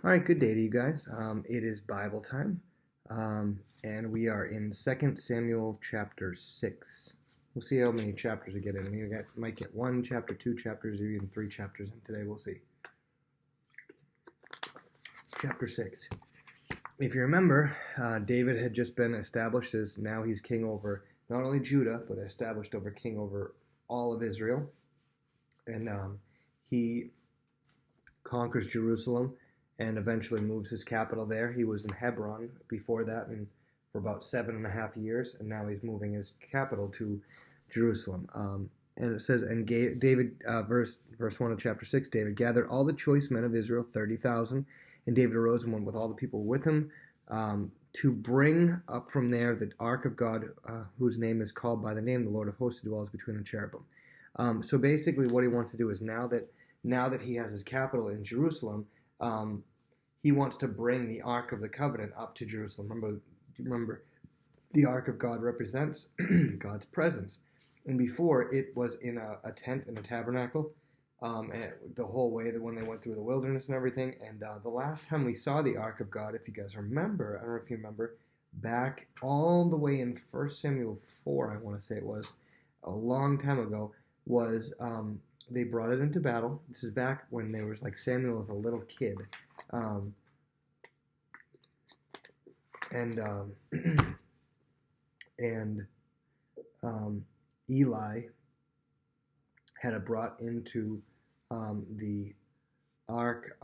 All right, good day to you guys. It is Bible time, and we are in Second Samuel chapter 6. We'll see how many chapters we get in. Might get one chapter, two chapters, or even three chapters in today. We'll see. Chapter 6. If you remember, David had just been established as now he's king over not only Judah, but established over king over all of Israel. And he conquers Jerusalem and eventually moves his capital there. He was in Hebron before that and for about 7.5 years, and now he's moving his capital to Jerusalem. And it says, and David, verse 1 of chapter 6, David gathered all the choice men of Israel, 30,000, and David arose and went with all the people with him to bring up from there the Ark of God, whose name is called by the name the Lord of hosts, who dwells between the cherubim. So basically what he wants to do is now that he has his capital in Jerusalem, he wants to bring the Ark of the Covenant up to Jerusalem. Remember, the Ark of God represents God's presence. And before, it was in a tent in a tabernacle, and the whole way that when they went through the wilderness and everything. And the last time we saw the Ark of God, if you guys remember, I don't know if you remember, back all the way in 1 Samuel 4, I want to say it was, a long time ago, was they brought it into battle. This is back when there was Samuel was a little kid. And Eli had it brought into the ark,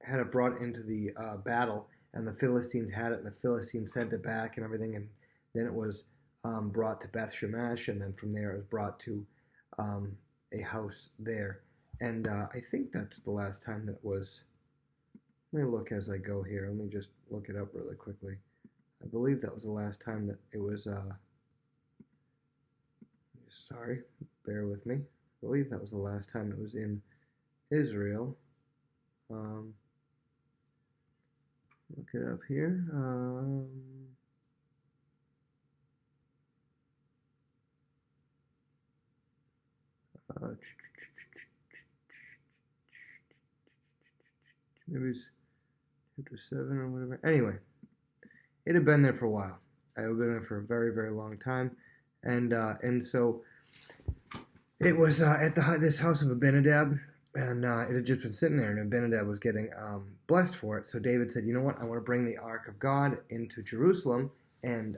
had it brought into the battle, and the Philistines had it, and the Philistines sent it back and everything, and then it was brought to Beth Shemesh, and then from there it was brought to a house there. And I think that's the last time that it was. Let me look as I go here. Let me just look it up really quickly. I believe that was the last time that it was. Sorry, bear with me. I believe that was the last time it was in Israel. Look it up here. Maybe it was chapter 7 or whatever. Anyway, it had been there for a while. It had been there for a very, very long time. And so it was at this house of Abinadab, and it had just been sitting there, and Abinadab was getting blessed for it. So David said, you know what, I want to bring the Ark of God into Jerusalem, and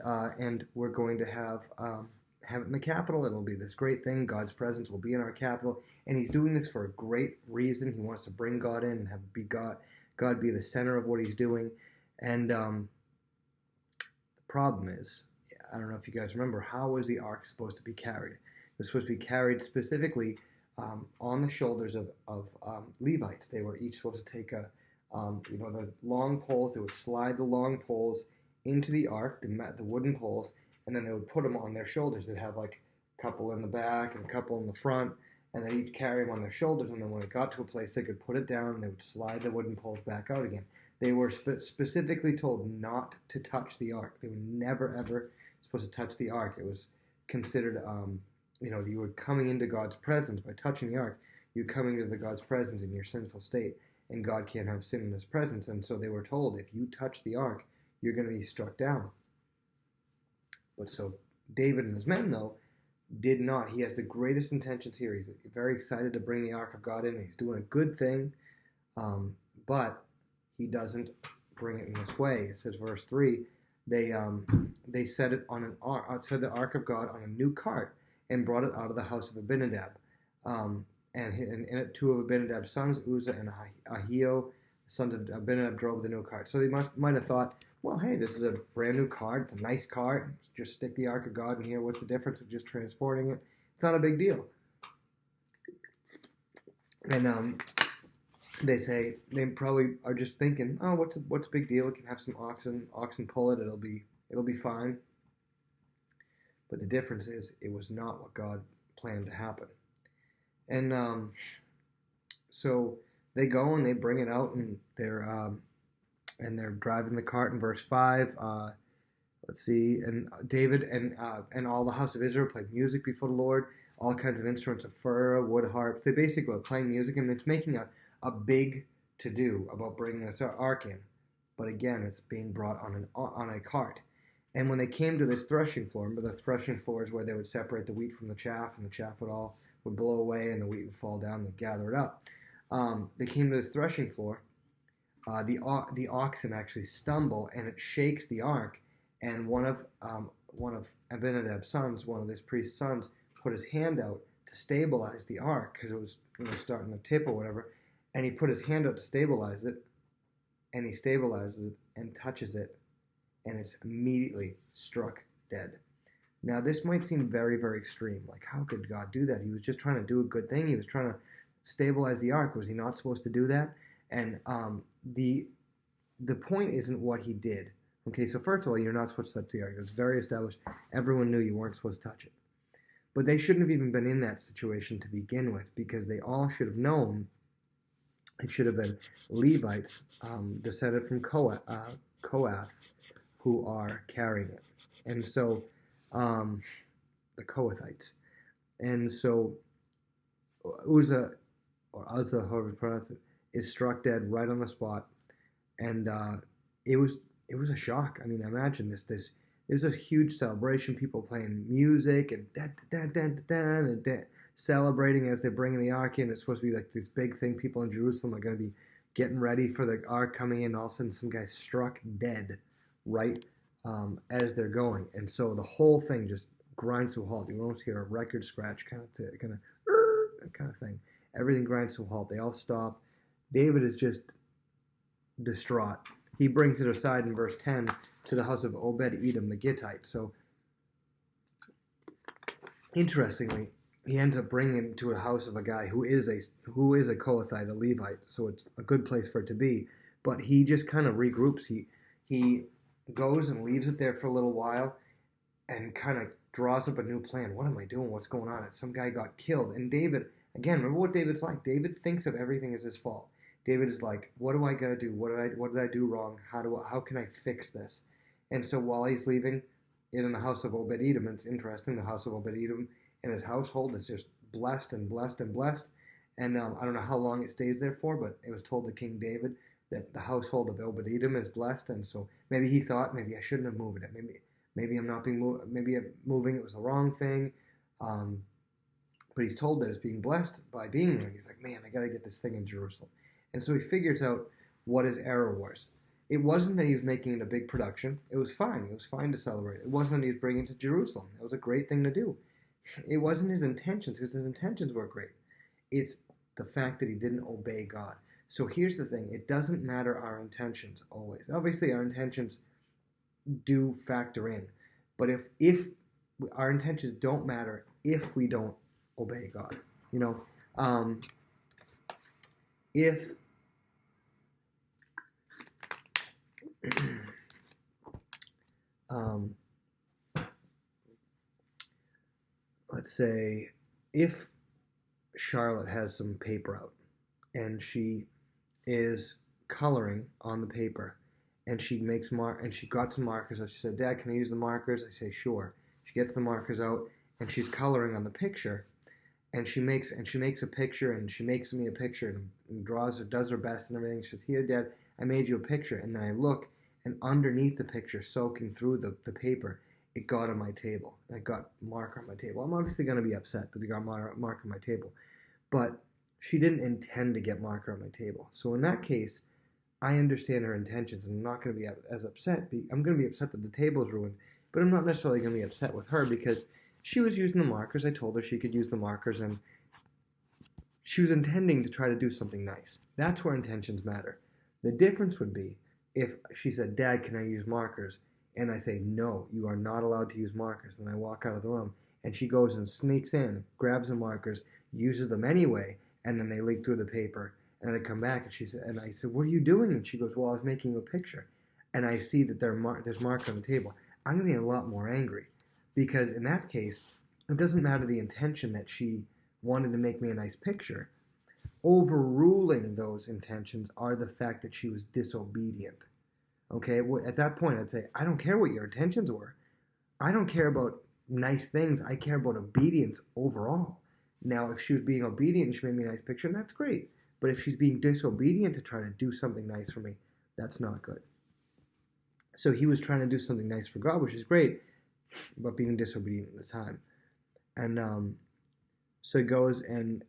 we're going to have it in the capital. It'll be this great thing. God's presence will be in our capital, and he's doing this for a great reason. He wants to bring God in and have God be the center of what he's doing. And the problem is, I don't know if you guys remember, how was the ark supposed to be carried? It was supposed to be carried specifically on the shoulders of Levites. They were each supposed to take the long poles. They would slide the long poles into the ark, the wooden poles, and then they would put them on their shoulders. They'd have a couple in the back and a couple in the front, and they'd each carry them on their shoulders. And then when it got to a place, they could put it down, and they would slide the wooden poles back out again. They were specifically told not to touch the ark. They were never, ever supposed to touch the ark. It was considered, you were coming into God's presence by touching the ark. You're coming into God's presence in your sinful state, and God can't have sin in his presence. And so they were told, if you touch the ark, you're going to be struck down. But so David and his men, though, did not. He has the greatest intentions here. He's very excited to bring the Ark of God in. He's doing a good thing, but he doesn't bring it in this way. It says, verse 3, they set it on set the Ark of God on a new cart and brought it out of the house of Abinadab. And in it, two of Abinadab's sons, Uzzah and Ahio, the sons of Abinadab, drove the new cart. So they might have thought, well, hey, this is a brand new cart. It's a nice cart. Just stick the Ark of God in here. What's the difference with just transporting it? It's not a big deal. And they probably are just thinking, oh, what's a big deal? We can have some oxen pull it. It'll be fine. But the difference is, it was not what God planned to happen. And so they go and they bring it out, and they're driving the cart in verse 5. Let's see. And David and all the house of Israel played music before the Lord, all kinds of instruments of fir, wood harps. They basically are playing music, and it's making a big to do about bringing this ark in. But again, it's being brought on a cart. And when they came to this threshing floor, but the threshing floor is where they would separate the wheat from the chaff, and the chaff would blow away, and the wheat would fall down and gather it up. They came to this threshing floor. The oxen actually stumble, and it shakes the ark. And one of Abinadab's sons, one of this priest's sons, put his hand out to stabilize the ark because it was starting to tip or whatever. And he put his hand out to stabilize it, and he stabilizes it and touches it, and it's immediately struck dead. Now, this might seem very, very extreme. Like, how could God do that? He was just trying to do a good thing. He was trying to stabilize the ark. Was he not supposed to do that? And the point isn't what he did. Okay, so first of all, you're not supposed to touch the ark. It was very established. Everyone knew you weren't supposed to touch it. But they shouldn't have even been in that situation to begin with, because they all should have known it should have been Levites descended from Kohath who are carrying it. And so the Kohathites. And so Uzzah, or Uzzah, however you pronounce it, is struck dead right on the spot. And it was a shock. I mean, imagine this. There's a huge celebration, people playing music and celebrating as they're bringing the ark in. It's supposed to be like this big thing. People in Jerusalem are going to be getting ready for the ark coming in. All of a sudden, some guy struck dead right as they're going. And so the whole thing just grinds to a halt. You almost hear a record scratch kind of thing. Everything grinds to a halt. They all stop. David is just distraught. He brings it aside in verse 10 to the house of Obed-Edom the Gittite. So, interestingly, he ends up bringing it to a house of a guy who is a Kohathite, a Levite. So it's a good place for it to be. But he just kind of regroups. He goes and leaves it there for a little while and kind of draws up a new plan. What am I doing? What's going on? Some guy got killed. And David, again, remember what David's like. David thinks of everything as his fault. David is like, what do I gotta do? What did I do wrong? How can I fix this? And so while he's leaving it in the house of Obed-Edom, it's interesting, the house of Obed-Edom and his household is just blessed and blessed and blessed. And I don't know how long it stays there for, but it was told to King David that the household of Obed-Edom is blessed. And so maybe he thought, maybe I shouldn't have moved it. Maybe I'm not being moved. Maybe I'm moving it was the wrong thing. But he's told that it's being blessed by being there. He's like, man, I got to get this thing in Jerusalem. And so he figures out what his error was. It wasn't that he was making it a big production. It was fine. It was fine to celebrate. It wasn't that he was bringing it to Jerusalem. It was a great thing to do. It wasn't his intentions, because his intentions were great. It's the fact that he didn't obey God. So here's the thing. It doesn't matter our intentions always. Obviously, our intentions do factor in. But if our intentions don't matter if we don't obey God. If let's say if Charlotte has some paper out and she is coloring on the paper and she makes and she got some markers. She said, Dad, can I use the markers? I say, sure. She gets the markers out and she's coloring on the picture. And she makes a picture, and she makes me a picture and does her best and everything. She says, here, Dad, I made you a picture. And then I look, and underneath the picture, soaking through the paper, it got on my table. And it got mark on my table. I'm obviously going to be upset that it got mark on my table. But she didn't intend to get marker on my table. So in that case, I understand her intentions, and I'm not going to be as upset. I'm going to be upset that the table is ruined, but I'm not necessarily going to be upset with her because she was using the markers. I told her she could use the markers, and she was intending to try to do something nice. That's where intentions matter. The difference would be if she said, Dad, can I use markers? And I say, no, you are not allowed to use markers. And I walk out of the room, and she goes and sneaks in, grabs the markers, uses them anyway, and then they leak through the paper. And I come back, and I said, what are you doing? And she goes, well, I was making a picture. And I see that there's marker on the table. I'm going to be a lot more angry. Because in that case, it doesn't matter the intention that she wanted to make me a nice picture. Overruling those intentions are the fact that she was disobedient. Okay, at that point, I'd say, I don't care what your intentions were. I don't care about nice things. I care about obedience overall. Now, if she was being obedient and she made me a nice picture, that's great. But if she's being disobedient to try to do something nice for me, that's not good. So he was trying to do something nice for God, which is great, but being disobedient at the time. And so he goes and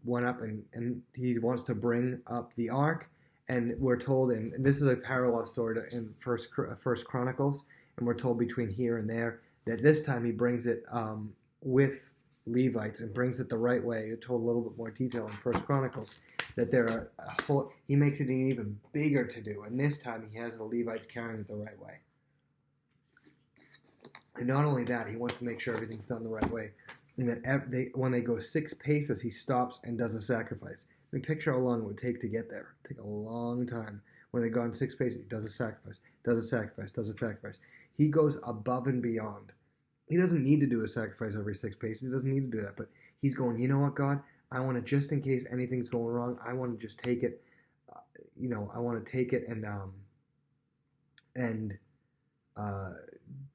went up and he wants to bring up the ark. And we're told, and this is a parallel story in First Chronicles, and we're told between here and there that this time he brings it with Levites and brings it the right way. It told a little bit more detail in First Chronicles that there are he makes it an even bigger to do, and this time he has the Levites carrying it the right way. And not only that, he wants to make sure everything's done the right way. And that when they go 6 paces, he stops and does a sacrifice. I mean, picture how long it would take to get there. It'd take a long time. When they go on 6 paces, he does a sacrifice, does a sacrifice, does a sacrifice. He goes above and beyond. He doesn't need to do a sacrifice every 6 paces. He doesn't need to do that. But he's going, you know what, God? I want to, just in case anything's going wrong, I want to just take it. I want to take it and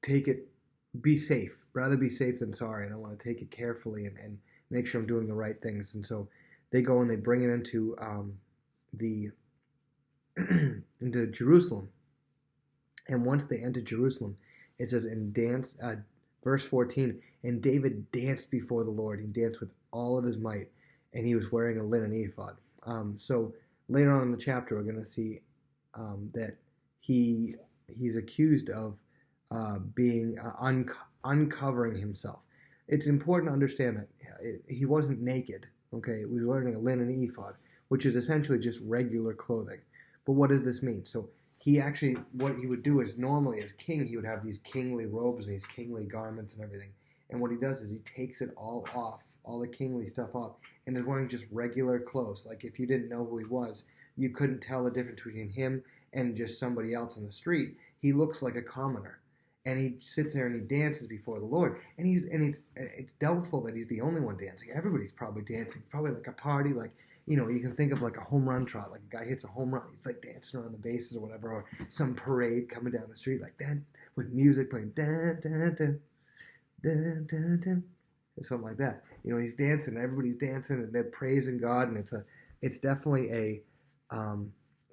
take it. Be safe. Rather be safe than sorry. And I want to take it carefully and make sure I'm doing the right things. And so they go and they bring it into into Jerusalem. And once they enter Jerusalem, it says in verse 14, and David danced before the Lord. He danced with all of his might, and he was wearing a linen ephod. So later on in the chapter, we're going to see that he's accused of being uncovering himself. It's important to understand that he wasn't naked. Okay, he was wearing a linen ephod, which is essentially just regular clothing. But what does this mean? So he actually, what he would do is normally as king, he would have these kingly robes and these kingly garments and everything. And what he does is he takes it all off, all the kingly stuff off, and is wearing just regular clothes. Like if you didn't know who he was, you couldn't tell the difference between him and just somebody else in the street. He looks like a commoner. And he sits there and he dances before the Lord. And it's doubtful that he's the only one dancing. Everybody's probably dancing. It's probably like a party, like, you can think of like a home run trot. Like a guy hits a home run, he's like dancing around the bases or whatever, or some parade coming down the street like that with music playing, dun, dun, dun, dun, dun, dun, or something like that. He's dancing, and everybody's dancing, and they're praising God, and it's definitely a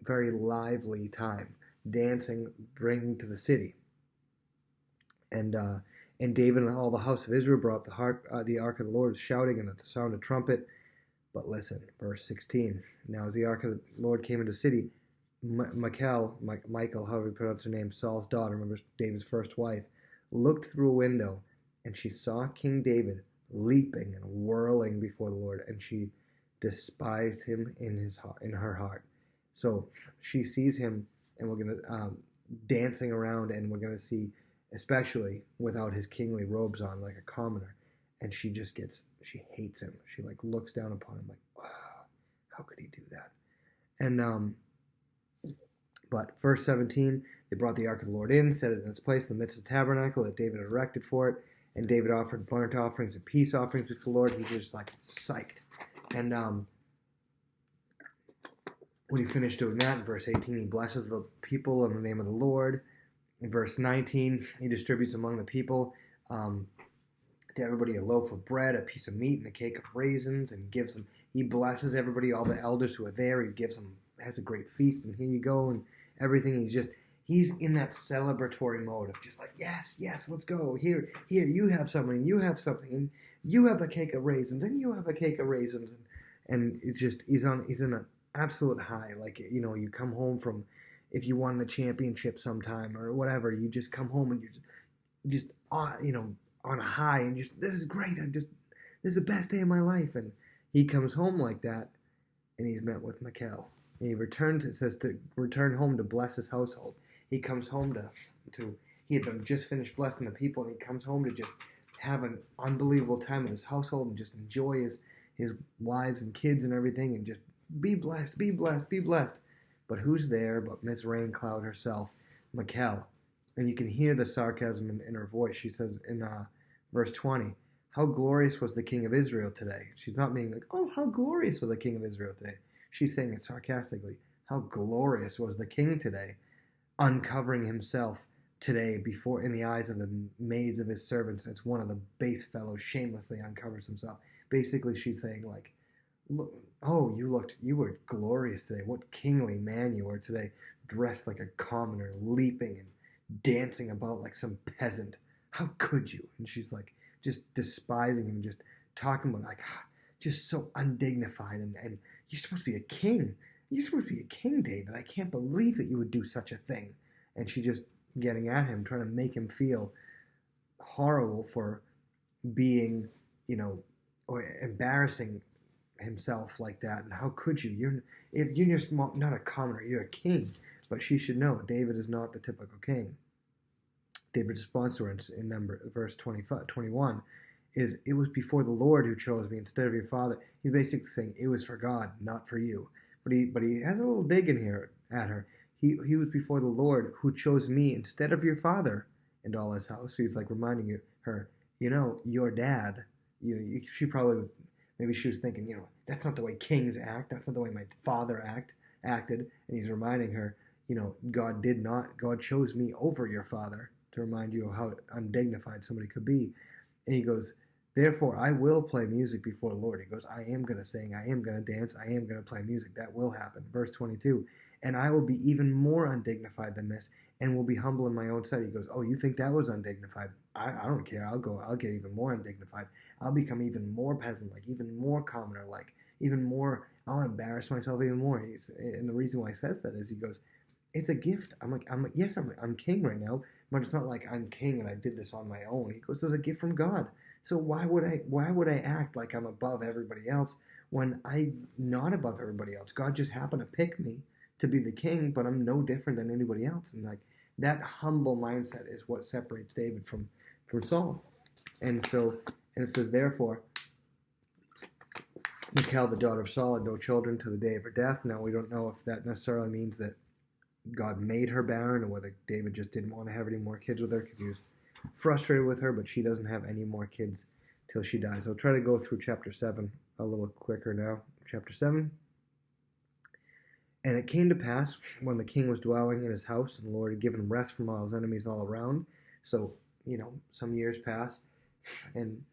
very lively time. Dancing, bringing to the city. And David and all the house of Israel brought up the ark of the Lord, shouting and at the sound of trumpet. But listen, verse 16. Now as the ark of the Lord came into the city, Michal, however you pronounce her name, Saul's daughter, remember David's first wife, looked through a window, and she saw King David leaping and whirling before the Lord, and she despised him in her heart. So she sees him, and we're going to dancing around, and we're going to see, especially without his kingly robes on, like a commoner. And she hates him. She looks down upon him like, wow, how could he do that? And, but verse 17, they brought the ark of the Lord in, set it in its place in the midst of the tabernacle that David had erected for it. And David offered burnt offerings and peace offerings before the Lord. He's just psyched. And when he finished doing that, in verse 18, he blesses the people in the name of the Lord. In verse 19, he distributes among the people to everybody a loaf of bread, a piece of meat, and a cake of raisins, and gives them. He blesses everybody, all the elders who are there. He gives them, has a great feast, and here you go, and everything. He's in that celebratory mode of just like, yes, let's go. Here, you have something, and you have something, and you have a cake of raisins, and you have a cake of raisins, and it's just he's in an absolute high. Like you come home from. If you won the championship sometime or whatever, you just come home and you're just on a high and this is great. This is the best day of my life. And he comes home like that, and he's met with Michal. And he returns. It says to return home to bless his household. He comes home he had been just finished blessing the people, and he comes home to just have an unbelievable time with his household and just enjoy his wives and kids and everything, and just be blessed, be blessed, be blessed. But who's there but Miss Raincloud herself, Michal? And you can hear the sarcasm in her voice. She says in verse 20, how glorious was the king of Israel today. She's not being like, oh, how glorious was the king of Israel today. She's saying it sarcastically. How glorious was the king today, uncovering himself today before in the eyes of the maids of his servants. It's one of the base fellows shamelessly uncovers himself. Basically, she's saying like, look, Oh, you were glorious today. What kingly man you were today, dressed like a commoner, leaping and dancing about like some peasant. How could you? And she's like, just despising him, just talking about like, just so undignified. And you're supposed to be a king. You're supposed to be a king, David. I can't believe that you would do such a thing. And she just getting at him, trying to make him feel horrible for being, you know, or embarrassing himself like that. And how could you? You're just not a commoner. You're a king. But she should know David is not the typical king. David's response to her in verse 21 is, "It was before the Lord who chose me instead of your father." He's basically saying it was for God, not for you. But he has a little dig in here at her. He was before the Lord who chose me instead of your father and all his house. So he's like reminding her, your dad. She probably, maybe she was thinking, that's not the way kings act. That's not the way my father acted. And he's reminding her, God chose me over your father, to remind you of how undignified somebody could be. And he goes, therefore, I will play music before the Lord. He goes, I am going to sing. I am going to dance. I am going to play music. That will happen. Verse 22, and I will be even more undignified than this and will be humble in my own sight. He goes, oh, you think that was undignified? I don't care. I'll get even more undignified. I'll become even more peasant-like, even more commoner-like, even more, I'll embarrass myself even more. And the reason why he says that is he goes, it's a gift. Yes, I'm king right now, but it's not like I'm king and I did this on my own. He goes, it's a gift from God. So why would I act like I'm above everybody else when I'm not above everybody else? God just happened to pick me to be the king, but I'm no different than anybody else. And like that humble mindset is what separates David from Saul. And it says, therefore, Michal, the daughter of Saul, had no children to the day of her death. Now we don't know if that necessarily means that God made her barren, or whether David just didn't want to have any more kids with her because he was frustrated with her, but she doesn't have any more kids till she dies. I'll try to go through chapter 7 a little quicker now. Chapter 7. And it came to pass when the king was dwelling in his house, and the Lord had given him rest from all his enemies all around. So, some years pass, and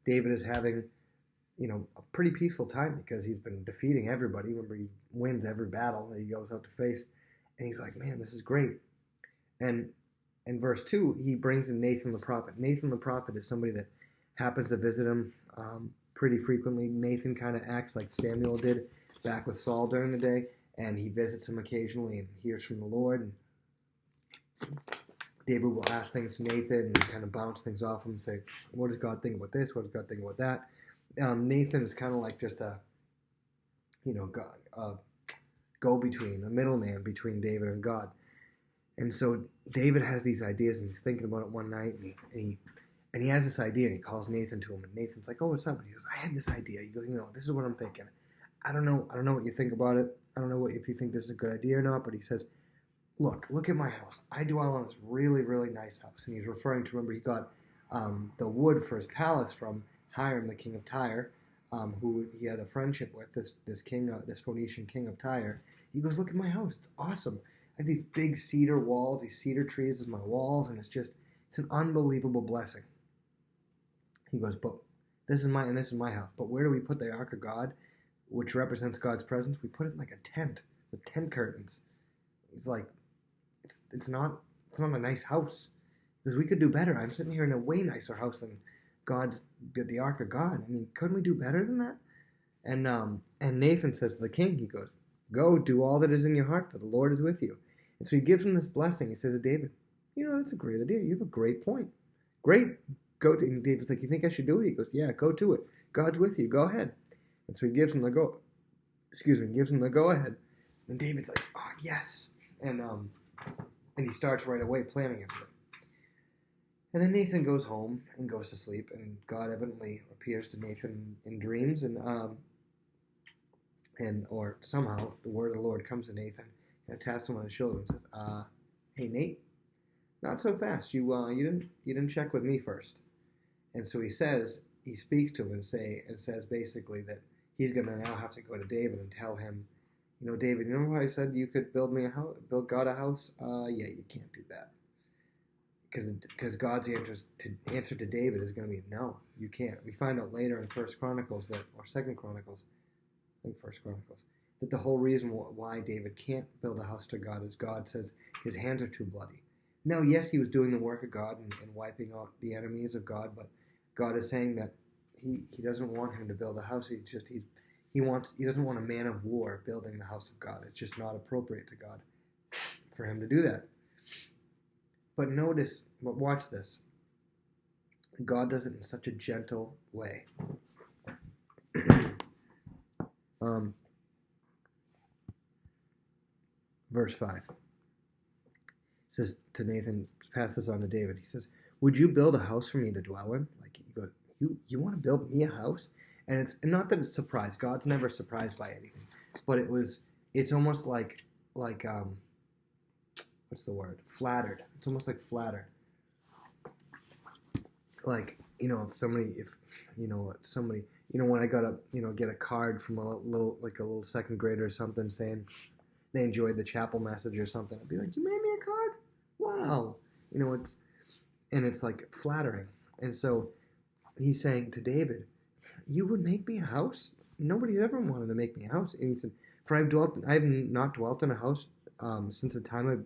David is having, a pretty peaceful time because he's been defeating everybody. Remember, he wins every battle that he goes out to face. And he's like, man, this is great. And in verse 2, he brings in Nathan the prophet. Nathan the prophet is somebody that happens to visit him pretty frequently. Nathan kind of acts like Samuel did back with Saul during the day, and he visits him occasionally and hears from the Lord. And David will ask things to Nathan and kind of bounce things off him and say, what does God think about this? What does God think about that? Nathan is kind of like just a go-between, a middleman between David and God. And so David has these ideas, and he's thinking about it one night, and he has this idea, and he calls Nathan to him, and Nathan's like, oh, what's up? And he goes, I had this idea. He goes, this is what I'm thinking. I don't know what you think about it. I don't know if you think this is a good idea or not, but he says, look at my house. I dwell in this really, really nice house. And he's referring to, remember, he got the wood for his palace from Hiram, the king of Tyre, who he had a friendship with, this king, this Phoenician king of Tyre. He goes, look at my house. It's awesome. I have these big cedar walls, these cedar trees as my walls, and it's an unbelievable blessing. He goes, but this is my house. But where do we put the Ark of God, which represents God's presence? We put it in like a tent with tent curtains. He's like, it's not a nice house, because we could do better. I'm sitting here in a way nicer house than the Ark of God. I mean, couldn't we do better than that? And Nathan says to the king, he goes, go, do all that is in your heart, for the Lord is with you. And so he gives him this blessing. He says to David, that's a great idea. You have a great point. Great. Go to, and David's like, you think I should do it? He goes, yeah, go to it. God's with you. Go ahead. And so he gives him the go ahead. And David's like, oh, yes. And he starts right away planning it. And then Nathan goes home and goes to sleep, and God evidently appears to Nathan in dreams, or somehow the word of the Lord comes to Nathan and taps him on his shoulder and says, hey Nate, not so fast. You didn't check with me first. And so he speaks to him and says basically that he's going to now have to go to David and tell him, David, how I said you could build God a house? Yeah, you can't do that. Because God's answer to David is going to be no, you can't. We find out later in 1 Chronicles or 2 Chronicles think First Chronicles, that the whole reason why David can't build a house to God is God says his hands are too bloody. Now, yes, he was doing the work of God and wiping out the enemies of God, but God is saying that he doesn't want him to build a house. He doesn't want a man of war building the house of God. It's just not appropriate to God for him to do that. But watch this. God does it in such a gentle way. Verse 5 says to Nathan, passes on to David. He says, "Would you build a house for me to dwell in?" Like, you want to build me a house? And it's not that it's surprised. God's never surprised by anything, but it's almost like what's the word? Flattered. It's almost like flattered. Like, if somebody, when I got get a card from a little second grader or something saying they enjoyed the chapel message or something, I'd be like, "You made me a card? Wow!" It's like flattering. And so he's saying to David, "You would make me a house? Nobody's ever wanted to make me a house." And he said, "For I have not dwelt in a house since the time I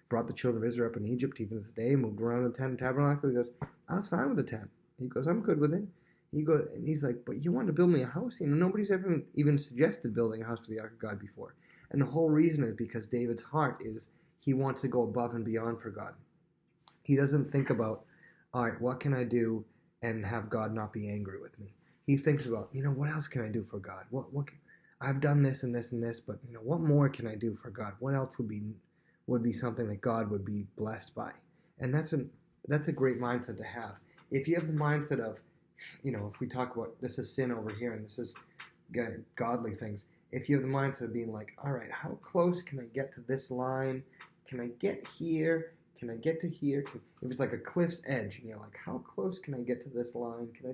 brought the children of Israel up in Egypt, even to this day, moved around in the tent and tabernacle." He goes, "I was fine with the tent." He goes, "I'm good with it." He's like, "But you want to build me a house? Nobody's ever even suggested building a house for the Ark of God before." And the whole reason is because David's heart is he wants to go above and beyond for God. He doesn't think about, all right, what can I do and have God not be angry with me? He thinks about, what else can I do for God? I've done this and this and this, but what more can I do for God? What else would be something that God would be blessed by? And that's a great mindset to have. If you have the mindset of, if we talk about this is sin over here and this is godly things, if you have the mindset of being like, all right, how close can I get to this line? Can I get here? Can I get to here? If it's like a cliff's edge and you're like, how close can I get to this line? Can I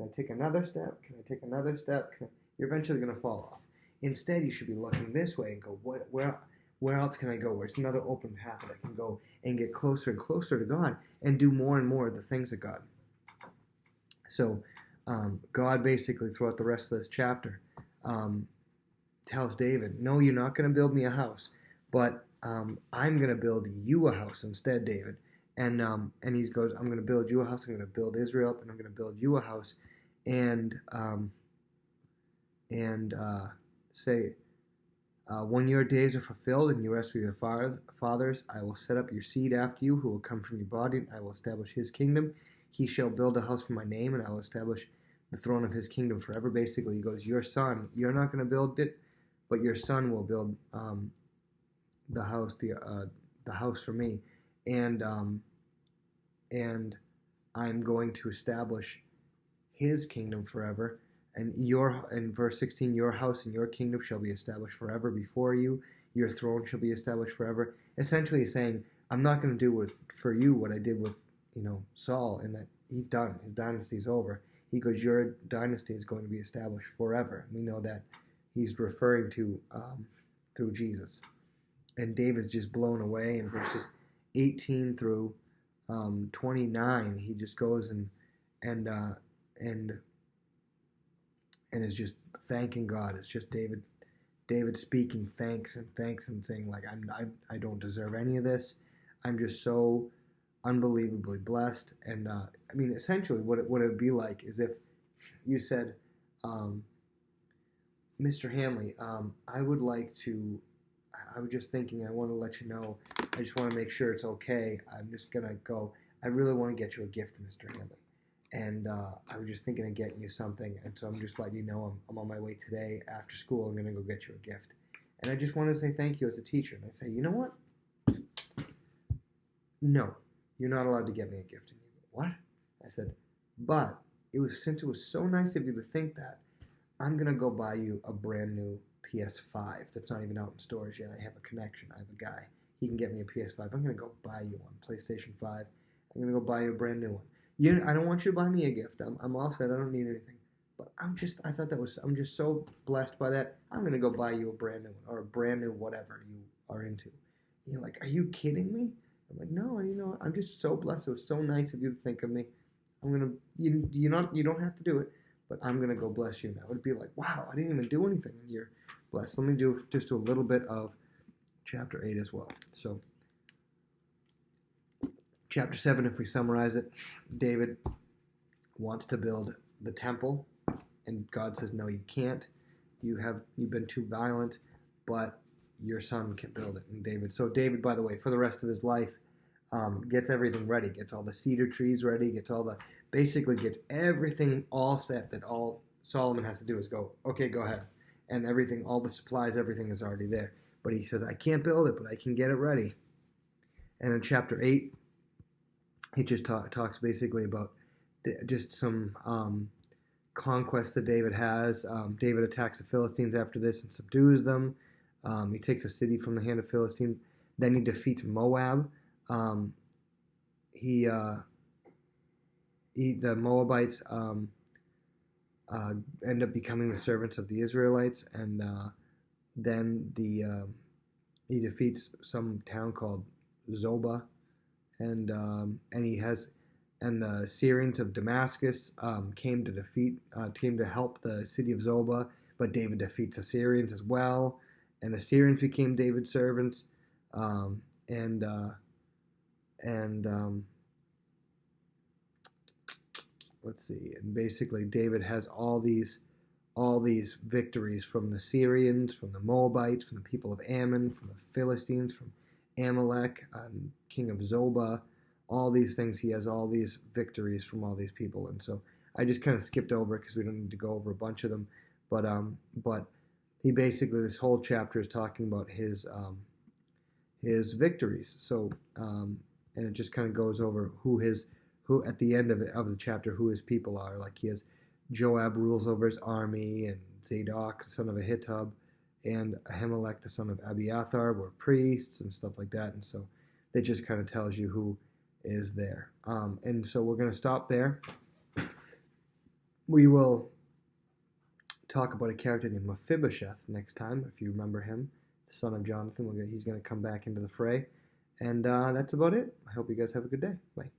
take another step? Can I take another step? You're eventually going to fall off. Instead, you should be looking this way and go, where else can I go? Where's another open path that I can go and get closer and closer to God and do more and more of the things of God? So God basically, throughout the rest of this chapter, tells David, "No, you're not going to build me a house, but I'm going to build you a house instead, David." And he goes, "I'm going to build you a house. I'm going to build Israel up, and I'm going to build you a house." And say, "When your days are fulfilled and you rest with your fathers, I will set up your seed after you, who will come from your body, and I will establish his kingdom. He shall build a house for my name, and I will establish the throne of his kingdom forever." Basically, he goes, "Your son, you're not going to build it, but your son will build the house for me, and I'm going to establish his kingdom forever. And in verse 16, your house and your kingdom shall be established forever before you. Your throne shall be established forever." Essentially, he's saying, I'm not going to do for you what I did with Saul, in that he's done. His dynasty's over. He goes, your dynasty is going to be established forever. We know that he's referring to through Jesus. And David's just blown away in verses 18 through 29. He just goes and is just thanking God. It's just David speaking thanks and saying, like, I don't deserve any of this. I'm just so unbelievably blessed. And essentially what it would be like is if you said, "Mr. Hanley, I was just thinking, I want to let you know, I just want to make sure it's okay. I'm just going to go. I really want to get you a gift, Mr. Hanley. And I was just thinking of getting you something. And so I'm just letting you know I'm on my way today after school. I'm going to go get you a gift. And I just want to say thank you as a teacher." And I'd say, "You know what? No, you're not allowed to get me a gift." And you go, "What?" I said, "But since it was so nice of you to think that, I'm going to go buy you a brand new PS5 that's not even out in stores yet. I have a connection. I have a guy. He can get me a PS5. I'm going to go buy you one, PlayStation 5. I'm going to go buy you a brand new one. I don't want you to buy me a gift. I'm all set. I don't need anything. But I'm just so blessed by that. I'm going to go buy you a brand new one, or a brand new whatever you are into." And you're like, "Are you kidding me?" I'm like, "No, I'm just so blessed. It was so nice of you to think of me. You don't have to do it, but I'm going to go bless you now. It would be like, wow, I didn't even do anything, and you're blessed. Let me just do a little bit of chapter 8 as well. So, chapter 7, if we summarize it, David wants to build the temple, and God says, no, you can't. You've been too violent, but your son can build it. And David, by the way, for the rest of his life, gets everything ready, gets all the cedar trees ready, basically gets everything all set that all Solomon has to do is go, okay, go ahead. And everything, all the supplies, everything is already there. But he says, I can't build it, but I can get it ready. And in chapter 8, he just talks basically about just some conquests that David has. David attacks the Philistines after this and subdues them. He takes a city from the hand of Philistines. Then he defeats Moab. The Moabites end up becoming the servants of the Israelites, and then he defeats some town called Zobah, and the Syrians of Damascus came to help the city of Zobah, but David defeats the Syrians as well, and the Syrians became David's servants, let's see, and basically David has all these victories from the Syrians, from the Moabites, from the people of Ammon, from the Philistines, from Amalek, king of Zobah, all these things. He has all these victories from all these people, and so I just kind of skipped over it because we don't need to go over a bunch of them. But he basically, this whole chapter is talking about his victories. So and it just kind of goes over who at the end of the chapter, who his people are. Like he has Joab rules over his army, and Zadok, son of Ahitub, and Ahimelech, the son of Abiathar, were priests and stuff like that. And so it just kind of tells you who is there. And so we're going to stop there. We will talk about a character named Mephibosheth next time, if you remember him, the son of Jonathan. He's going to come back into the fray. And that's about it. I hope you guys have a good day. Bye.